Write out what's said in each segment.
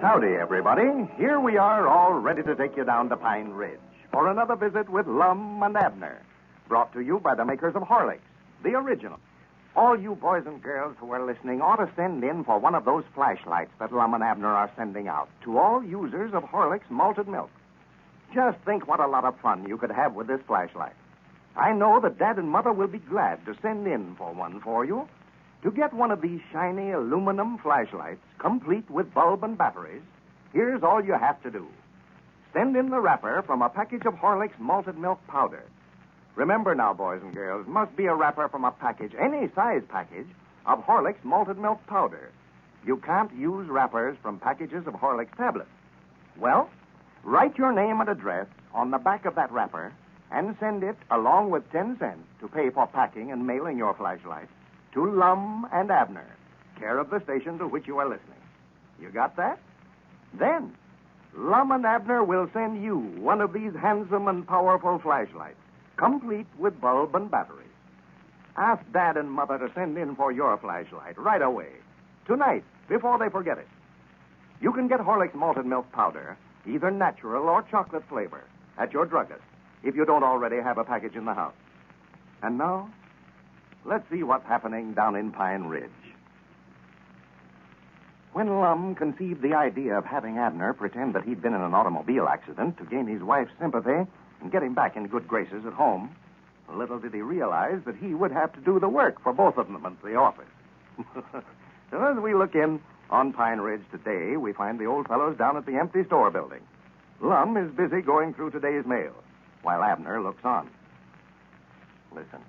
Howdy, everybody. Here we are, all ready to take you down to Pine Ridge for another visit with Lum and Abner, brought to you by the makers of Horlicks, the original. All you boys and girls who are listening ought to send in for one of those flashlights that Lum and Abner are sending out to all users of Horlicks malted milk. Just think what a lot of fun you could have with this flashlight. I know that Dad and Mother will be glad to send in for one for you. To get one of these shiny aluminum flashlights, complete with bulb and batteries, here's all you have to do. Send in the wrapper from a package of Horlicks malted milk powder. Remember now, boys and girls, must be a wrapper from a package, any size package, of Horlicks malted milk powder. You can't use wrappers from packages of Horlicks tablets. Well, write your name and address on the back of that wrapper and send it, along with 10 cents to pay for packing and mailing your flashlight, to Lum and Abner, care of the station to which you are listening. You got that? Then, Lum and Abner will send you one of these handsome and powerful flashlights, complete with bulb and batteries. Ask Dad and Mother to send in for your flashlight right away, tonight, before they forget it. You can get Horlicks malted milk powder, either natural or chocolate flavor, at your druggist, if you don't already have a package in the house. And now, let's see what's happening down in Pine Ridge. When Lum conceived the idea of having Abner pretend that he'd been in an automobile accident to gain his wife's sympathy and get him back in good graces at home, little did he realize that he would have to do the work for both of them at the office. So as we look in on Pine Ridge today, we find the old fellows down at the empty store building. Lum is busy going through today's mail, while Abner looks on. Listen.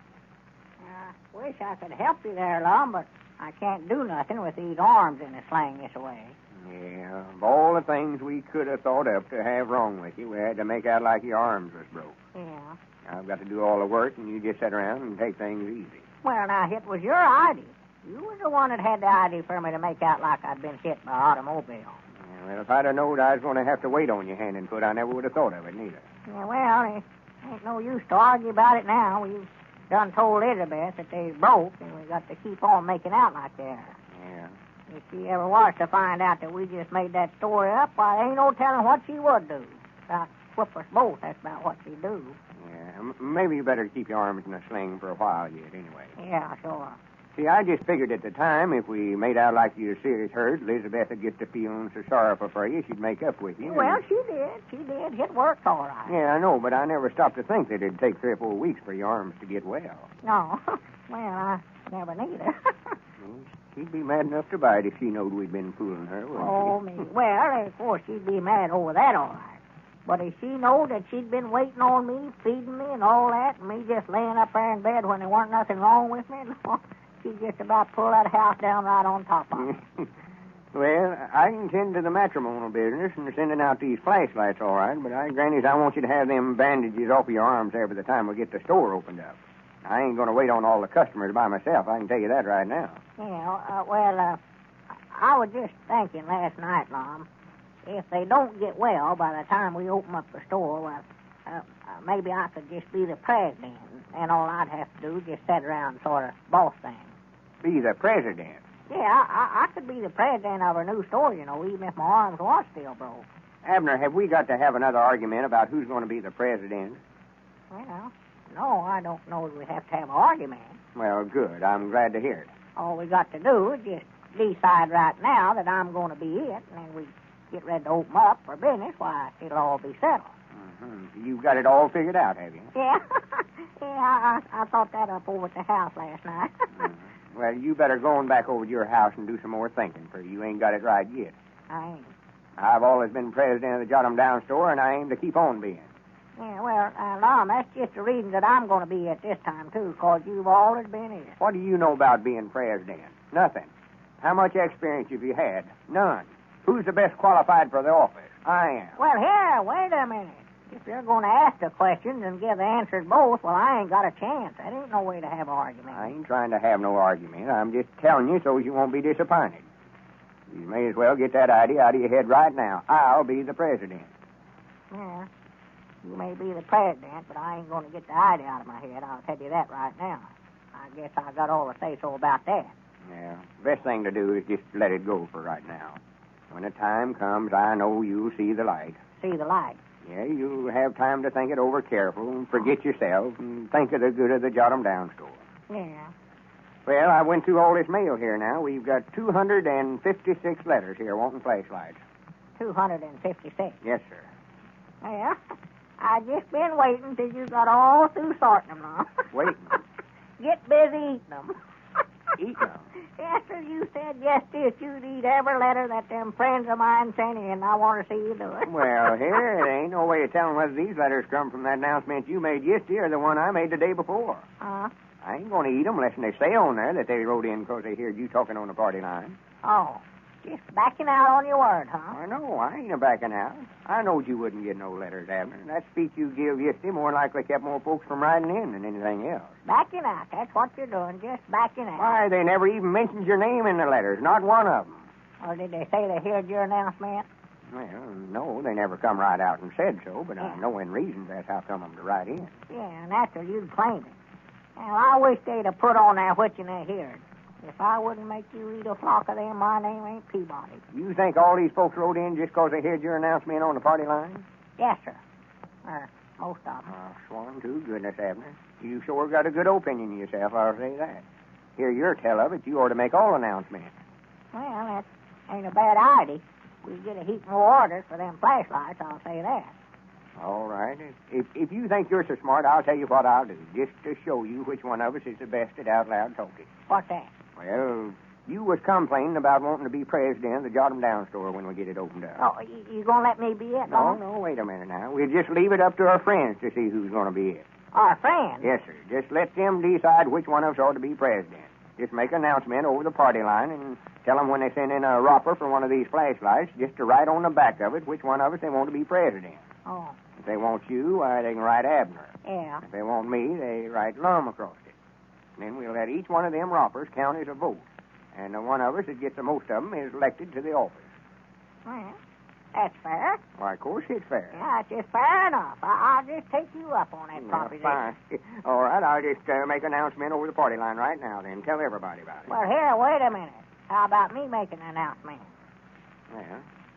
Wish I could help you there, Lum, but I can't do nothing with these arms in a sling this way. Yeah, of all the things we could have thought up to have wrong with you, we had to make out like your arms was broke. Yeah. I've got to do all the work, and you just sit around and take things easy. Well, now, it was your idea. You was the one that had the idea for me to make out like I'd been hit by an automobile. Yeah, well, if I'd have known I was going to have to wait on you hand and foot, I never would have thought of it, neither. Yeah, well, it ain't no use to argue about it now. We've done told Elizabeth that they broke, and we got to keep on making out like they are. Yeah. If she ever was to find out that we just made that story up, why, ain't no telling what she would do. About whip us both, that's about what she'd do. Yeah, maybe you better keep your arms in a sling for a while yet, anyway. Yeah, sure. See, I just figured at the time, if we made out like you were serious hurt, Elizabeth would get to feeling so sorrowful for you, she'd make up with you. Well, she did. She did. It worked all right. Yeah, I know, but I never stopped to think that it'd take 3 or 4 weeks for your arms to get well. No. Well, I never neither. She'd be mad enough to bite if she knowed we'd been fooling her, wouldn't she? Me. Well, of course, she'd be mad over that, all right. But if she knowed that she'd been waiting on me, feeding me and all that, and me just laying up there in bed when there weren't nothing wrong with me, she'd just about pull that house down right on top of it. Well, I can tend to the matrimonial business and sending out these flashlights, all right, but Granny's, I want you to have them bandages off of your arms every the time we get the store opened up. I ain't going to wait on all the customers by myself. I can tell you that right now. Yeah, I was just thinking last night, Lum, if they don't get well by the time we open up the store, well, maybe I could just be the president, and all I'd have to do is just sit around and sort of boss things. Be the president? Yeah, I could be the president of a new store, you know, even if my arms was still broke. Abner, have we got to have another argument about who's going to be the president? Well, no, I don't know that we have to have an argument. Well, good. I'm glad to hear it. All we got to do is just decide right now that I'm going to be it, and then we get ready to open up for business, why, it'll all be settled. Mm-hmm. You've got it all figured out, have you? Yeah. I thought that up over at the house last night. Mm-hmm. Well, you better go on back over to your house and do some more thinking, for you ain't got it right yet. I ain't. I've always been president of the Jot Em Down store, and I aim to keep on being. Yeah, well, Lum, that's just the reason that I'm going to be it this time, too, because you've always been it. What do you know about being president? Nothing. How much experience have you had? None. Who's the best qualified for the office? I am. Well, here, wait a minute. If you're going to ask the questions and give the answers both, well, I ain't got a chance. That ain't no way to have an argument. I ain't trying to have no argument. I'm just telling you so you won't be disappointed. You may as well get that idea out of your head right now. I'll be the president. Yeah. You may be the president, but I ain't going to get the idea out of my head. I'll tell you that right now. I guess I got all the say-so about that. Yeah. Best thing to do is just let it go for right now. When the time comes, I know you'll see the light. See the light. Yeah, you'll have time to think it over careful and forget yourself and think of the good of the Jot 'em Down store. Yeah. Well, I went through all this mail here now. We've got 256 letters here wanting flashlights. 256. Yes, sir. Well, I just been waiting till you got all through sorting them now. Waiting? Get busy eating them. Eating them? After you said yesterday that you'd eat every letter that them friends of mine sent in, I want to see you do it. Well, here, there ain't no way of telling whether these letters come from that announcement you made yesterday or the one I made the day before. Huh? I ain't going to eat them unless they say on there that they wrote in because they heard you talking on the party line. Oh, just backing out on your word, huh? I know. I ain't a backing out. I knowed you wouldn't get no letters, Abner. That speech you give yesterday more likely kept more folks from writing in than anything else. Backing out. That's what you're doing, just backing out. Why, they never even mentioned your name in the letters, not one of them. Or did they say they heard your announcement? Well, no, they never come right out and said so, but I know in reasons that's how come them to write in. Yeah, natural, you'd claim it. Well, I wish they'd have put on there what you heard. If I wouldn't make you eat a flock of them, my name ain't Peabody. You think all these folks wrote in just because they heard your announcement on the party line? Yes, sir. Most of them. Oh, sworn to goodness, Abner. You sure got a good opinion of yourself, I'll say that. Hear your tell of it, you ought to make all announcements. Well, that ain't a bad idea. We get a heap more orders for them flashlights, I'll say that. All right. If you think you're so smart, I'll tell you what I'll do, just to show you which one of us is the best at out loud talking. What's that? Well, you was complaining about wanting to be president of the Jot 'em Down store when we get it opened up. Oh, you gonna let me be it, No, no? wait a minute now. We'll just leave it up to our friends to see who's going to be it. Our friends? Yes, sir. Just let them decide which one of us ought to be president. Just make an announcement over the party line and tell them when they send in a robber for one of these flashlights just to write on the back of it which one of us they want to be president. Oh. If they want you, why, they can write Abner. Yeah. If they want me, they write Lum across it. And then we'll let each one of them robbers count as a vote. And the one of us that gets the most of them is elected to the office. Well, that's fair. Why, of course it's fair. Yeah, it's just fair enough. I'll just take you up on that proposition. Fine. All right, I'll just make an announcement over the party line right now, then. Tell everybody about it. Well, here, wait a minute. How about me making an announcement?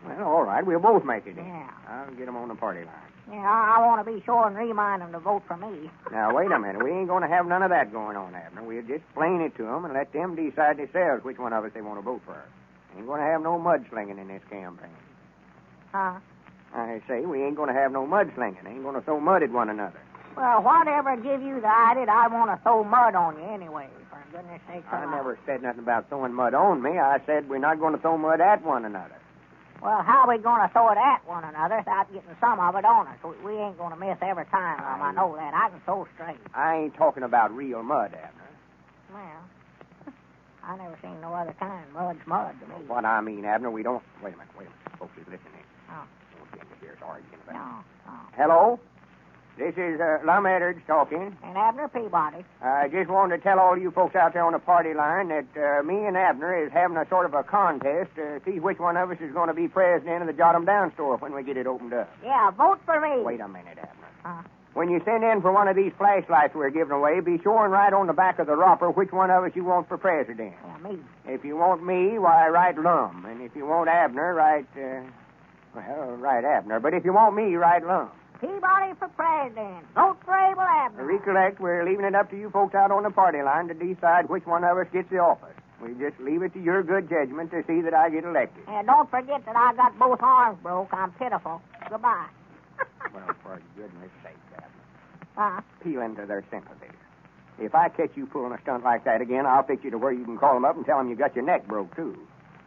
Well, all right, we'll both make it then. Yeah. I'll get them on the party line. Yeah, I want to be sure and remind them to vote for me. Now, wait a minute. We ain't going to have none of that going on, Abner. We'll just plain it to them and let them decide themselves which one of us they want to vote for. Ain't going to have no mudslinging in this campaign. Huh? I say we ain't going to have no mudslinging. Ain't going to throw mud at one another. Well, whatever give you the idea I want to throw mud on you anyway, for goodness sake. I never said nothing about throwing mud on me. I said we're not going to throw mud at one another. Well, how are we going to throw it at one another without getting some of it on us? We ain't going to miss every time, Lum. I know that. I can throw straight. I ain't talking about real mud, Abner. Well, I never seen no other kind. Mud's mud to me. What I mean, Abner, we don't... Wait a minute. Folks is listening. Oh. Don't get to hear us arguing about No. Hello? This is Lum and Abner talking. And Abner Peabody. I just wanted to tell all you folks out there on the party line that me and Abner is having a sort of a contest to see which one of us is going to be president of the Jot 'em Down store when we get it opened up. Yeah, vote for me. Wait a minute, Abner. Huh? When you send in for one of these flashlights we're giving away, be sure and write on the back of the wrapper which one of us you want for president. Yeah, me. If you want me, why, write Lum. And if you want Abner, write Abner. But if you want me, write Lum. Peabody for president. Vote for Abel Abner. Recollect, we're leaving it up to you folks out on the party line to decide which one of us gets the office. We just leave it to your good judgment to see that I get elected. And don't forget that I got both arms broke. I'm pitiful. Goodbye. Well, for goodness sake, Abner. Uh-huh. Appeal into their sympathies. If I catch you pulling a stunt like that again, I'll fix you to where you can call them up and tell them you got your neck broke, too.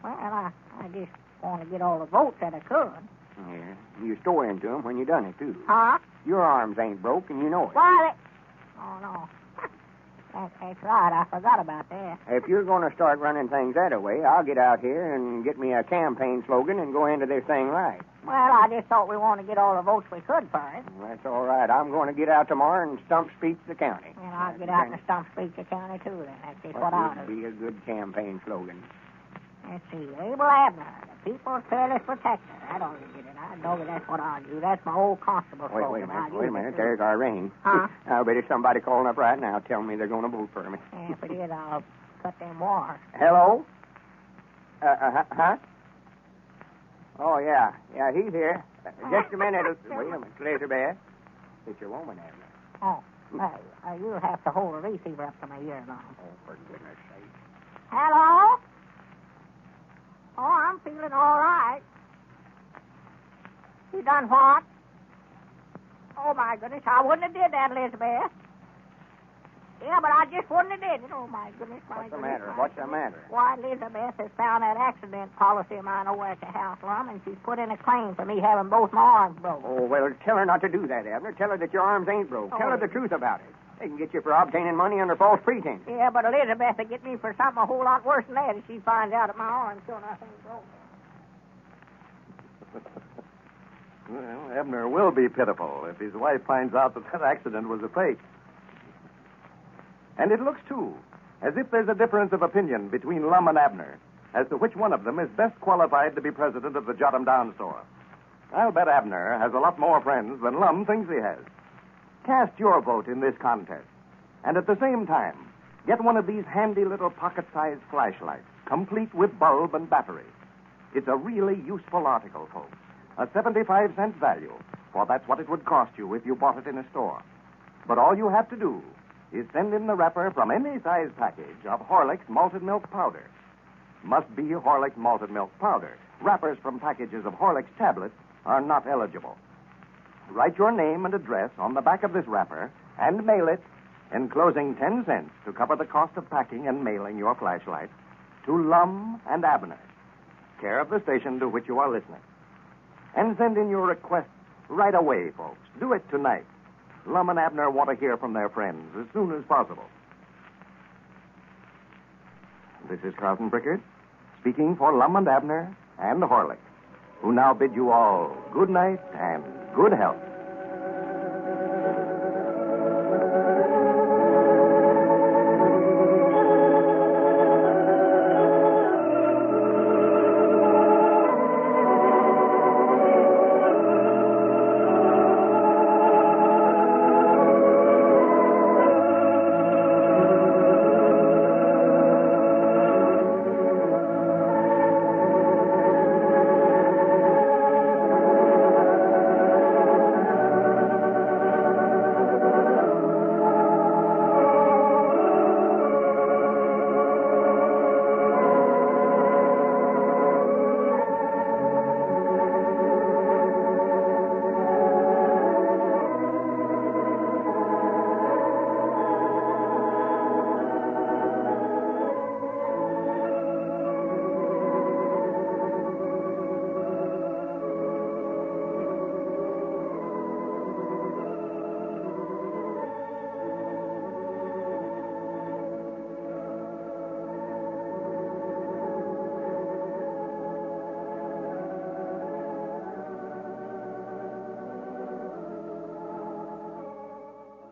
Well, I just want to get all the votes that I could. Yeah, you store into them when you done it, too. Huh? Your arms ain't broke, and you know it. Why, Oh, no. That's right. I forgot about that. If you're going to start running things that way, I'll get out here and get me a campaign slogan and go into this thing right. Well, I just thought we wanted to get all the votes we could for it. Well, that's all right. I'm going to get out tomorrow and stump speech the county. And I'll get out and stump speak the county, too, then. That's just what I'll would do. be a good campaign slogan. Let's see. Abel Abner, the people's fearless protector. I don't get it. I know that's what I'll do. That's my old constable slogan. Wait a minute. There's our ring. Huh? I bet it's somebody calling up right now telling me they're going to vote for me. Yeah, if it is, I'll cut them wires. Hello? Huh? Oh, yeah. Yeah, he's here. Just a minute. Wait a minute, Elizabeth. It's your woman, Abner. Oh, you'll have to hold the receiver up to my ear now. Oh, for goodness sake. Hello? Oh, I'm feeling all right. You done what? Oh, my goodness, I wouldn't have did that, Elizabeth. Yeah, but I just wouldn't have did it. Oh, my goodness, What's the matter? What's the matter? Why, Elizabeth has found that accident policy of mine over at the house, Lum, and she's put in a claim for me having both my arms broke. Oh, well, tell her not to do that, Abner. Tell her that your arms ain't broke. Tell her the truth about it. They can get you for obtaining money under false pretense. Yeah, but Elizabeth will get me for something a whole lot worse than that if she finds out that my arms sure enough ain't broke. Well, Abner will be pitiful if his wife finds out that accident was a fake. And it looks, too, as if there's a difference of opinion between Lum and Abner as to which one of them is best qualified to be president of the Jot Em Down store. I'll bet Abner has a lot more friends than Lum thinks he has. Cast your vote in this contest. And at the same time, get one of these handy little pocket-sized flashlights, complete with bulb and battery. It's a really useful article, folks. A 75-cent value, for that's what it would cost you if you bought it in a store. But all you have to do is send in the wrapper from any size package of Horlick's malted milk powder. Must be Horlick's malted milk powder. Wrappers from packages of Horlick's tablets are not eligible. Write your name and address on the back of this wrapper and mail it, enclosing 10 cents to cover the cost of packing and mailing your flashlight, to Lum and Abner, care of the station to which you are listening. And send in your request right away, folks. Do it tonight. Lum and Abner want to hear from their friends as soon as possible. This is Carlton Brickard, speaking for Lum and Abner and Horlick, who now bid you all good night and good health.